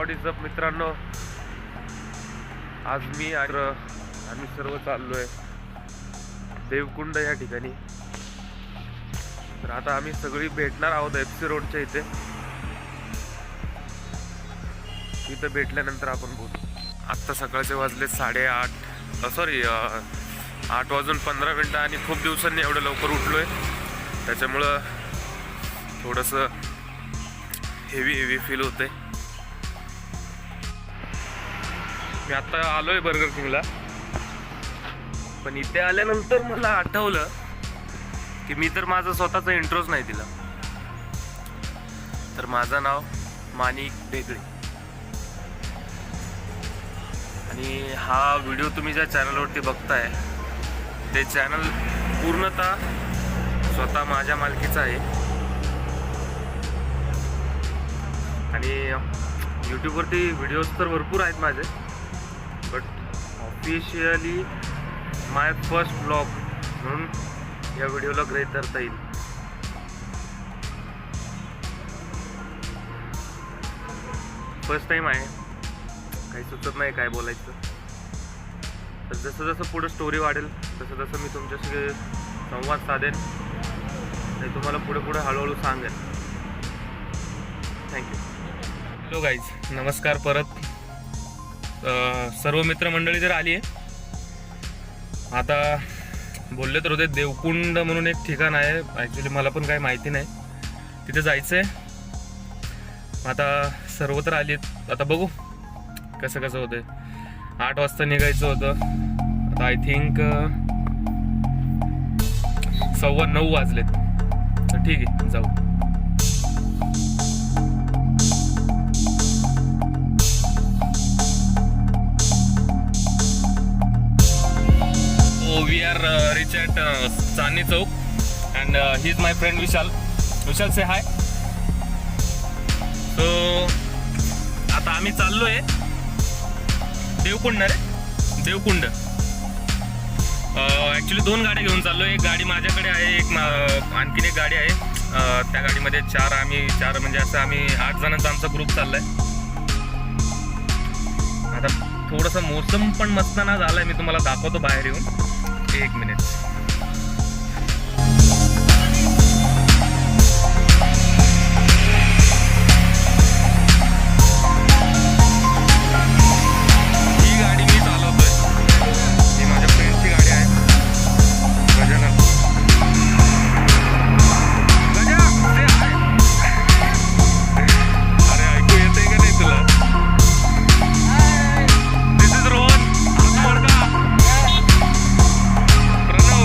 What is up मित्रांनो, आज आम्ही सर्व चाललोय देवकुंड या ठिकाणी. तर आता आम्ही सगळी भेटणार आहोत FC रोडच्या इथे. तिथे भेटल्यानंतर आपण बोलू. आत्ता सकाळचे वाजले 8:30 8:15 आणि खूप दिवसांनी एवढं लवकर उठलोय, त्याच्यामुळं थोडंसं हेवी फील होतंय. मी आता आलोय बर्गर किंगला, पण इथे आल्यानंतर मला आठवलं की मी तर माझा स्वतःचा इंट्रोच नाही दिला. तर माझं नाव माणिक बेगळे आणि हा व्हिडिओ तुम्ही ज्या चॅनलवरती बघताय ते चॅनल पूर्णतः स्वतः माझ्या मालकीचं आहे. आणि यूट्यूबवरती व्हिडिओज तर भरपूर आहेत माझे, but officially my first blog म्हणून या व्हिडिओला गृहीत धरता येईल. फर्स्ट टाइम आहे, काही सुचत नाही काय बोलायचं. तर जसं जसं पुढे स्टोरी वाढेल तसं तसं मी तुमच्याशी संवाद साधेन आणि तुम्हाला पुढे हळूहळू सांगेन. थँक्यू. हॅलो गाईज, नमस्कार परत. सर्व मित्रमंडळी जर आली आहे. आता बोलले तर होते देवकुंड म्हणून एक ठिकाण आहे, ॲक्च्युली मला पण काही माहिती नाही, तिथे जायचं आहे. आता सर्व तर आली आहेत, आता बघू कसं होतंय. 8 वाजता निघायचं होतं, आता आय थिंक 9:15 वाजलेत. तर ठीक आहे, जाऊ. We are reach at Chandni Chowk and he is my friend Vishal. Vishal, say hi. So आता आम्ही चाललोय देवकुंड रे, देवकुंड. ॲक्च्युली 2 गाड्या घेऊन चाललोय. एक गाडी माझ्याकडे आहे, आणखीन एक गाडी आहे. त्या गाडीमध्ये 4 म्हणजे असं आम्ही 8 जणांचा आमचा ग्रुप चाललाय. आता थोडंसं मोसम पण मस्ताना झालाय, मी तुम्हाला दाखवतो बाहेर येऊन. 1 मिनिट. ही गाडी मी चालवतोय, ही माझ्या फ्रेंडची गाडी आहे. गजा अरे ऐकू येतंय का नाही तुला? दिस इज रोहन मडका, प्रणव.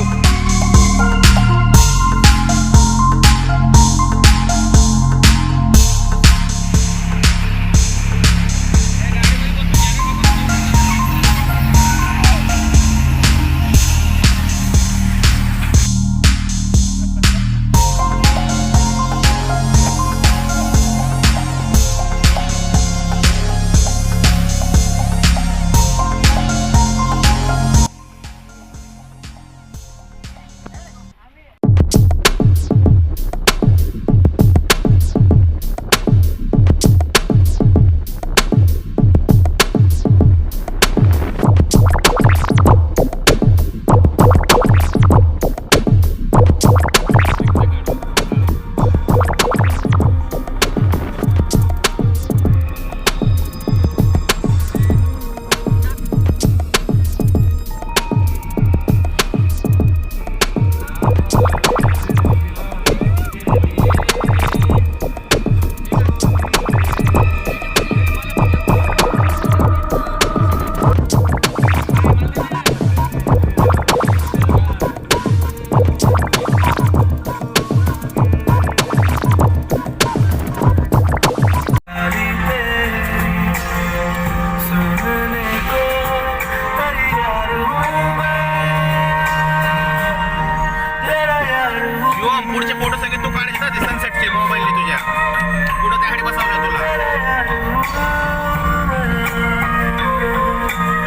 पुढचे फोटो सगळे तू काढायचे ना, ते सनसेटचे मोबाईलने तुझ्या पुढं त्याकडे बसवलं तुला.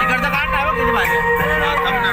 इकडचं काढ नाही बघ किती भारी. थांब ना.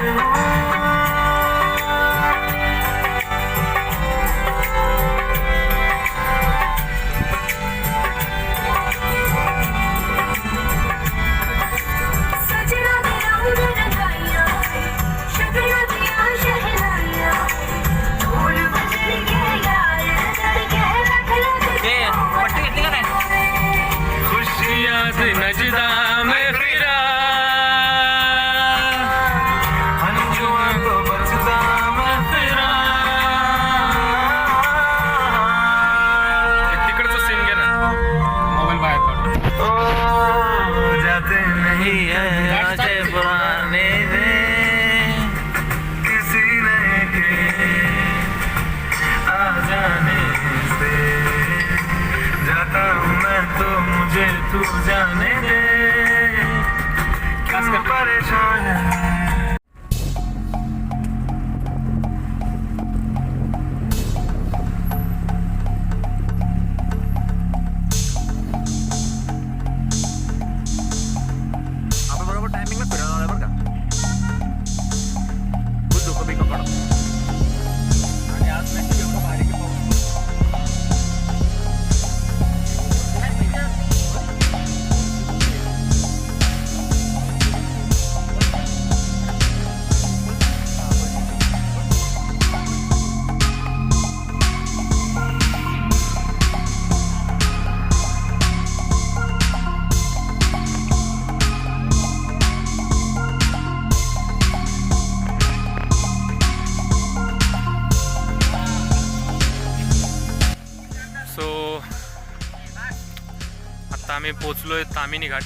आम्ही पोचलोय तामिनी घाट.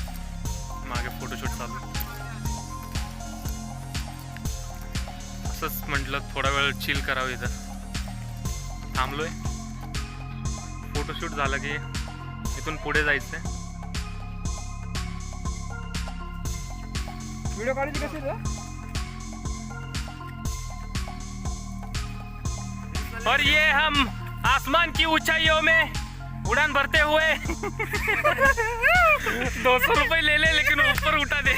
मागे फोटोशूट चालू. असंच म्हटलं थोडा वेळ चिल करावं. इथं थांबलोय. फोटोशूट झालं की इथून पुढे जायचंय. व्हिडिओ काढायची कशी आहे? और ये हम आसमान की ऊंचाइयों में उड़ान भरते हुए 200 रुपए ले ले लेकिन ऊपर उठा दे.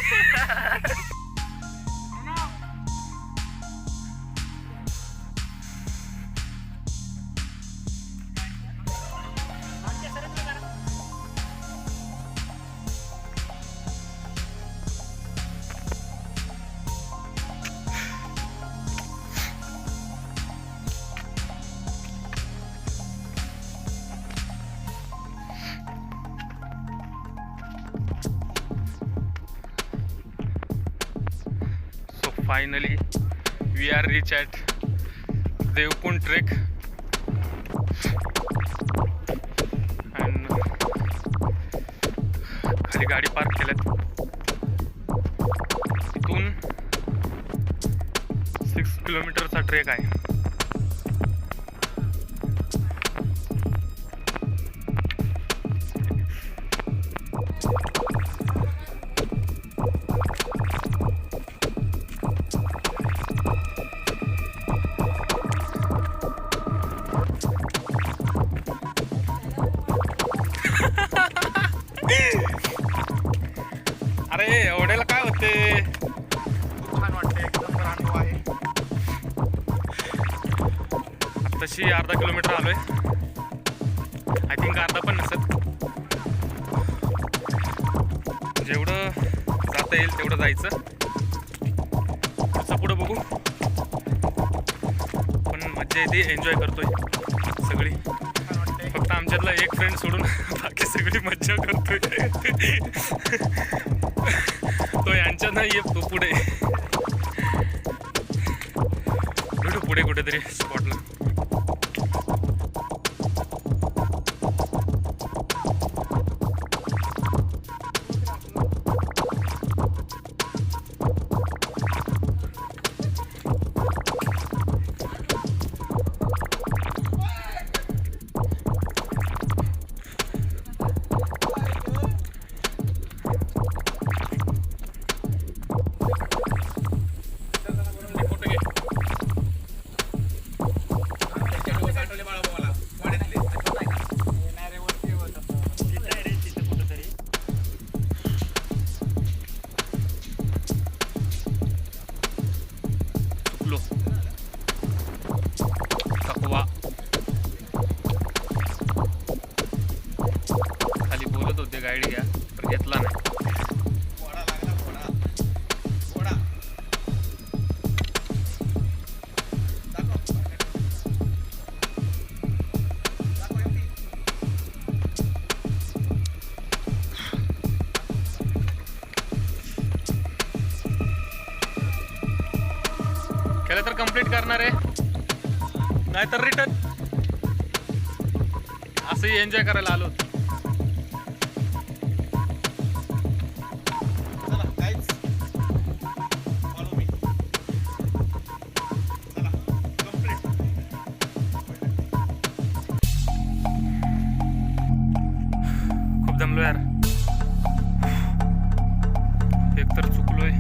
Finally, we are reach at Devkund Trek and खाली गाडी पार्क केल्यात. इथून 6 किलोमीटरचा ट्रेक आहे. अरे एवढ्याला काय होते. छान वाटते, एकदम अनुभव आहे. तशी अर्धा किलोमीटर आलोय. आय थिंक अर्धा पण नसत. जेवढं जाता येईल तेवढं जायचं. पुढचं पुढं बघू. पण मज्जा येते, एन्जॉय करतोय सगळी. फक्त आमच्यातला एक फ्रेंड सोडून बाकी सगळी मज्जा करतोय. तो यांच्या नाही येत. तो पुढे भेटू पुढे कुठेतरी स्पॉटला. खाली बोलत होते गाईड घ्या, पण घेतला नाही. केलं तर कंप्लीट करणार आहे, नाहीतर रिटर्न. असंही एन्जॉय करायला आलो. खूप दमलो यार. एक तर चुकलोय.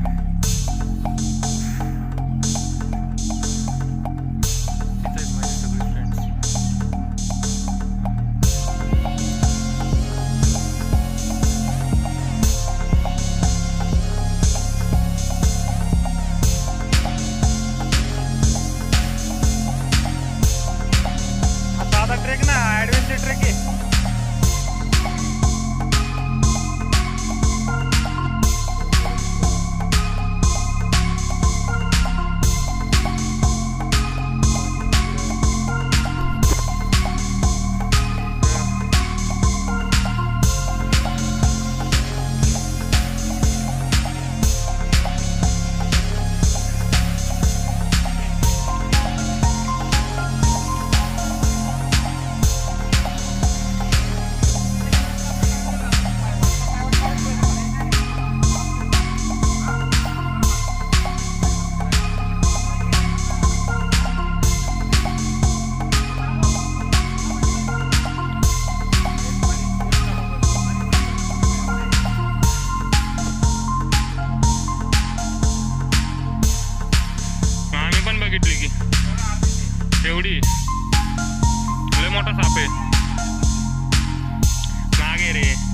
ट्रेक ना ॲडव्हेंचर ट्रेक आहे. बघितली की एवढी लय मोठा साप आहे नाग आहे रे